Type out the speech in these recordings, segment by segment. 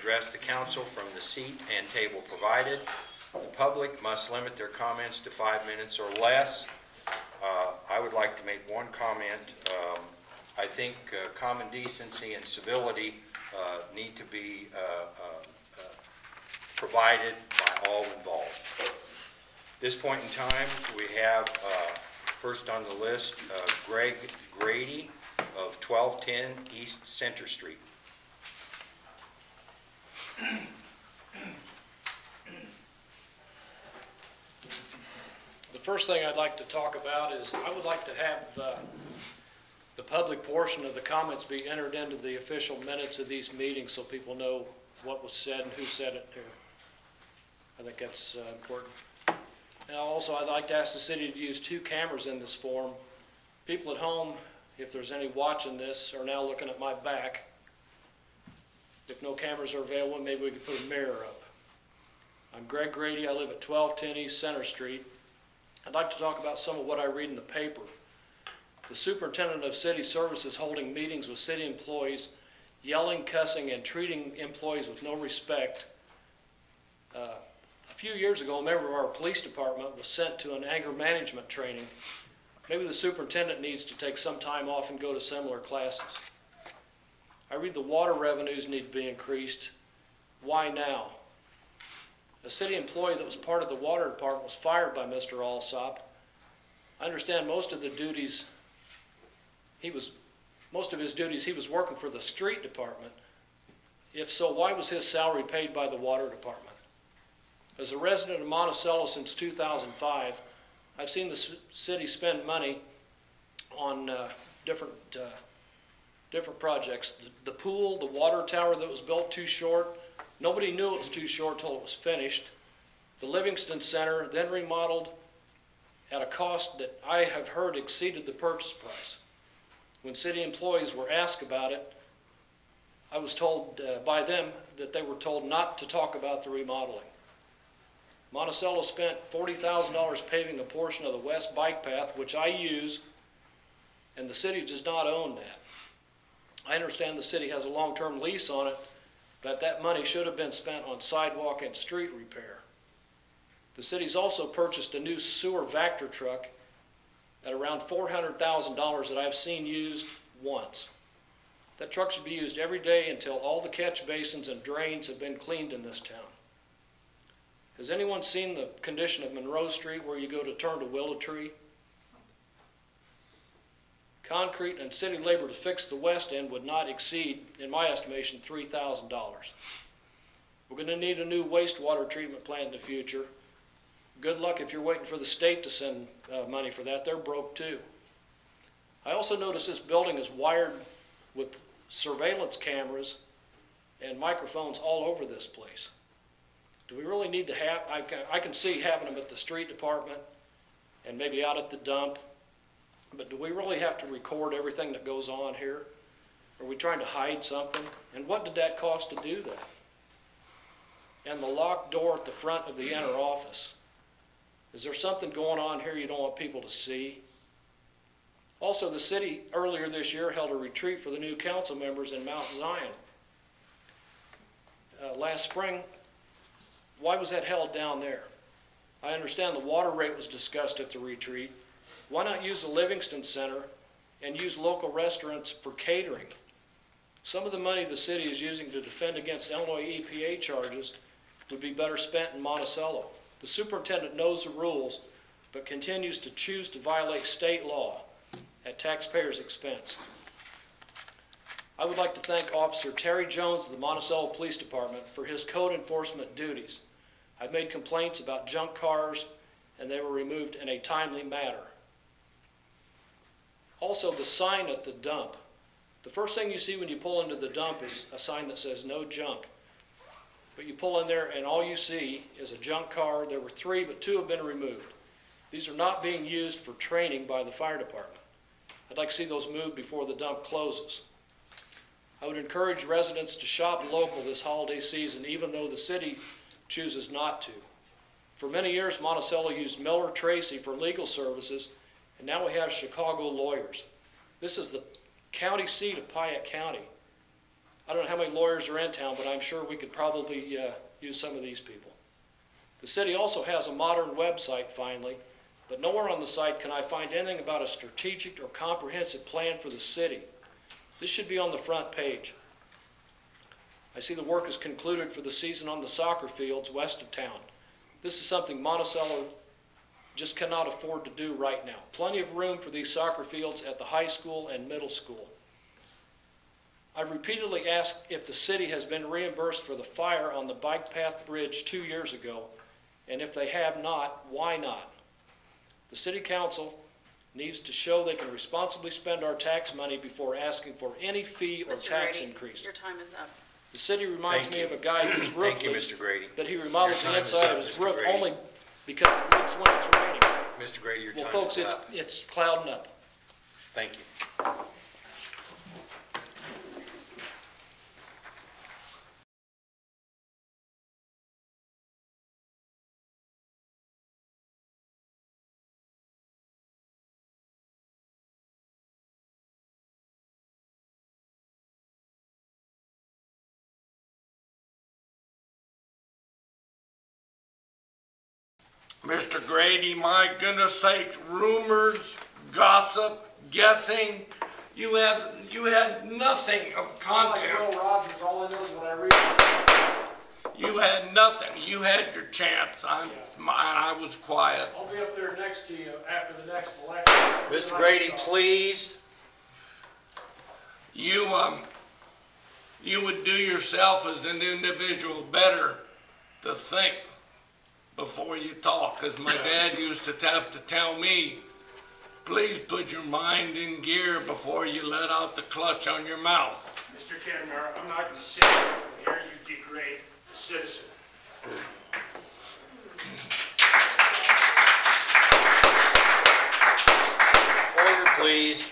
address the council from the seat and table provided. The public must limit their comments to 5 minutes or less. I would like to make one comment. I think common decency and civility need to be provided by all involved. At this point in time, we have first on the list Greg Grady of 1210 East Center Street. The first thing I'd like to talk about is I would like to have the public portion of the comments be entered into the official minutes of these meetings so people know what was said and who said it here. I think that's important. And also, I'd like to ask the city to use 2 cameras in this form. People at home, if there's any watching this, are now looking at my back. If no cameras are available, maybe we could put a mirror up. I'm Greg Grady. I live at 1210 East Center Street. I'd like to talk about some of what I read in the paper. The superintendent of city services holding meetings with city employees, yelling, cussing, and treating employees with no respect. A few years ago, a member of our police department was sent to an anger management training. Maybe the superintendent needs to take some time off and go to similar classes. I read the water revenues need to be increased. Why now? A city employee that was part of the water department was fired by Mr. Alsop. I understand most of his duties he was working for the street department. If so, why was his salary paid by the water department? As a resident of Monticello since 2005, I've seen the city spend money on different projects. The pool, the water tower that was built too short. Nobody knew it was too short until it was finished. The Livingston Center, then remodeled at a cost that I have heard exceeded the purchase price. When city employees were asked about it, I was told by them that they were told not to talk about the remodeling. Monticello spent $40,000 paving a portion of the west bike path, which I use, and the city does not own that. I understand the city has a long-term lease on it, but that money should have been spent on sidewalk and street repair. The city's also purchased a new sewer Vector truck at around $400,000 that I've seen used once. That truck should be used every day until all the catch basins and drains have been cleaned in this town. Has anyone seen the condition of Monroe Street where you go to turn to Willow Tree? Concrete and city labor to fix the west end would not exceed, in my estimation, $3,000. We're going to need a new wastewater treatment plant in the future. Good luck if you're waiting for the state to send money for that. They're broke too. I also notice this building is wired with surveillance cameras and microphones all over this place. Do we really need to have, I can see having them at the street department and maybe out at the dump, but do we really have to record everything that goes on here? Are we trying to hide something? And what did that cost to do that? And the locked door at the front of the inner office. Is there something going on here you don't want people to see? Also, the city earlier this year held a retreat for the new council members in Mount Zion. Last spring, why was that held down there? I understand the water rate was discussed at the retreat. Why not use the Livingston Center and use local restaurants for catering? Some of the money the city is using to defend against Illinois EPA charges would be better spent in Monticello. The superintendent knows the rules, but continues to choose to violate state law at taxpayers' expense. I would like to thank Officer Terry Jones of the Monticello Police Department for his code enforcement duties. I've made complaints about junk cars, and they were removed in a timely manner. Also, the sign at the dump. The first thing you see when you pull into the dump is a sign that says no junk. But you pull in there and all you see is a junk car. There were 3, but 2 have been removed. These are not being used for training by the fire department. I'd like to see those moved before the dump closes. I would encourage residents to shop local this holiday season, even though the city chooses not to. For many years, Monticello used Miller Tracy for legal services, and now we have Chicago lawyers. This is the county seat of Piatt County. I don't know how many lawyers are in town, but I'm sure we could probably use some of these people. The city also has a modern website finally, but nowhere on the site can I find anything about a strategic or comprehensive plan for the city. This should be on the front page. I see the work is concluded for the season on the soccer fields west of town. This is something Monticello just cannot afford to do right now. Plenty of room for these soccer fields at the high school and middle school. I've repeatedly asked if the city has been reimbursed for the fire on the bike path bridge 2 years ago, and if they have not, why not? The city council needs to show they can responsibly spend our tax money before asking for any fee or tax increase. Your time is up. The city reminds me of a guy whose roof Thank you, Mr. Grady. that he remodels Your the time is inside up, of his Mr. roof Grady. only because it leaks when it's raining. Mr. Grady, your time Well, folks, is up. it's clouding up. Thank you. Mr. Grady, my goodness sakes, rumors, gossip, guessing. You had nothing of content. Rogers, all I know is what I read. You had nothing. You had your chance. I was quiet. I'll be up there next to you after the next election. Mr. Grady, please. You would do yourself as an individual better to think before you talk, because my dad used to have to tell me, please put your mind in gear before you let out the clutch on your mouth. Mr. Kenmare, I'm not going to sit here and you degrade a citizen. Order, please.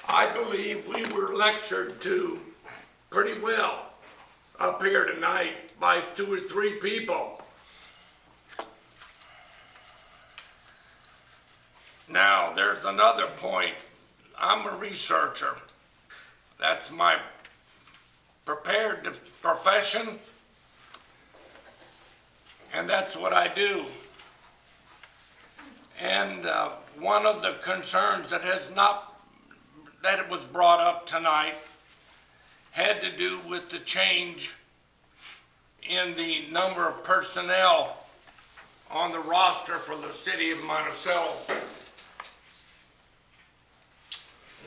I believe we were lectured to pretty well up here tonight by 2 or 3 people. Now, there's another point. I'm a researcher. That's my prepared profession, and that's what I do. And one of the concerns that was brought up tonight had to do with the change in the number of personnel on the roster for the city of Monticello.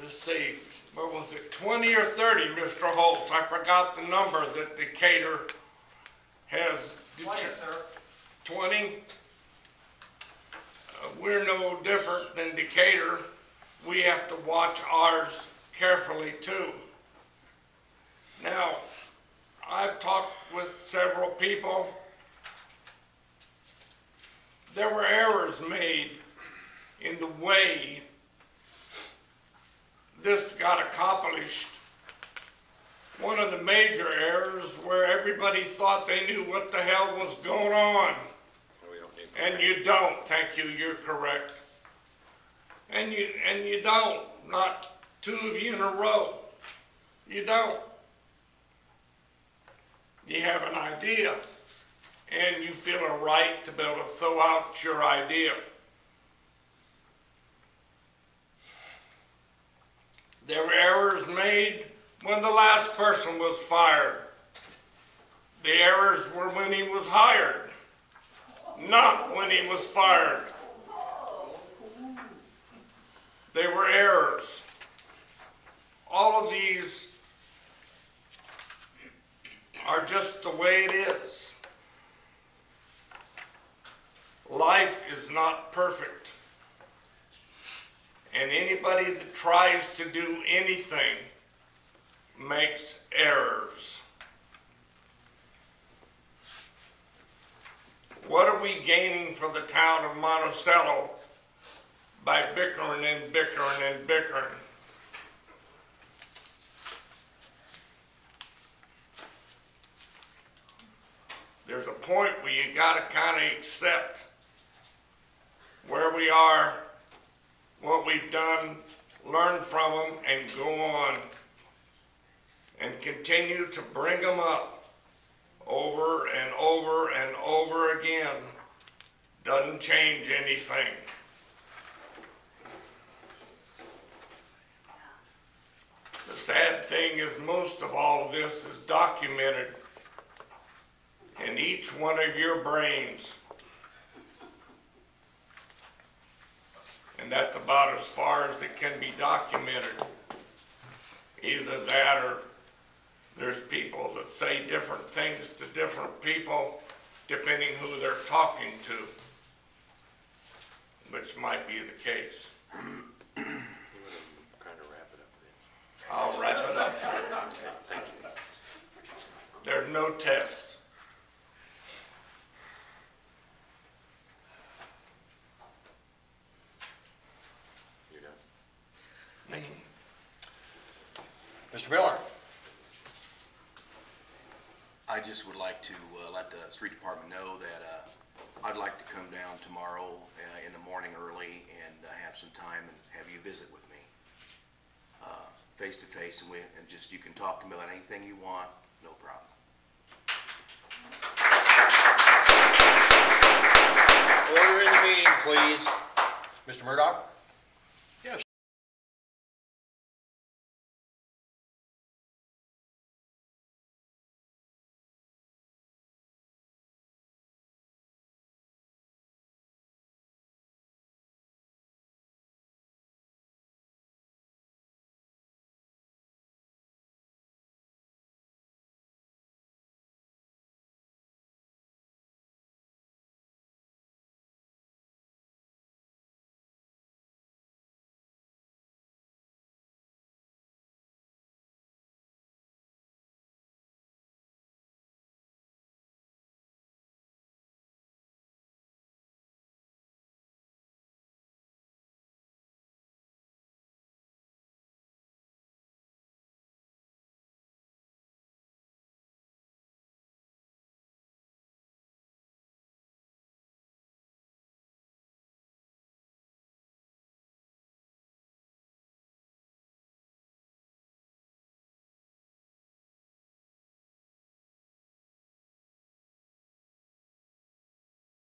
Let's see, what was it, 20 or 30, Mr. Holtz? I forgot the number that Decatur has. 20, sir. 20? We're no different than Decatur. We have to watch ours carefully too. Now, I've talked with several people. There were errors made in the way this got accomplished. One of the major errors where everybody thought they knew what the hell was going on. And you don't. Thank you, you're correct. And you don't. Not 2 of you in a row. You don't. You have an idea, and you feel a right to be able to throw out your idea. There were errors made when the last person was fired. The errors were when he was hired, not when he was fired. They were errors. All of these are just the way it is. Life is not perfect. And anybody that tries to do anything makes errors. What are we gaining for the town of Monticello by bickering and bickering and bickering? There's a point where you gotta kind of accept where we are, what we've done, learn from them, and go on. and continue to bring them up over and over and over again doesn't change anything. The sad thing is most of all of this is documented in each one of your brains. And that's about as far as it can be documented. Either that or there's people that say different things to different people depending who they're talking to, which might be the case. I'll wrap it up, sir. Thank you. There's no test. You're done. Me. Mr. Miller? I just would like to let the street department know that I'd like to come down tomorrow in the morning early and have some time and have you visit with me face to face, and just you can talk to me about anything you want, no problem. Order in the meeting, please. Mr. Murdock?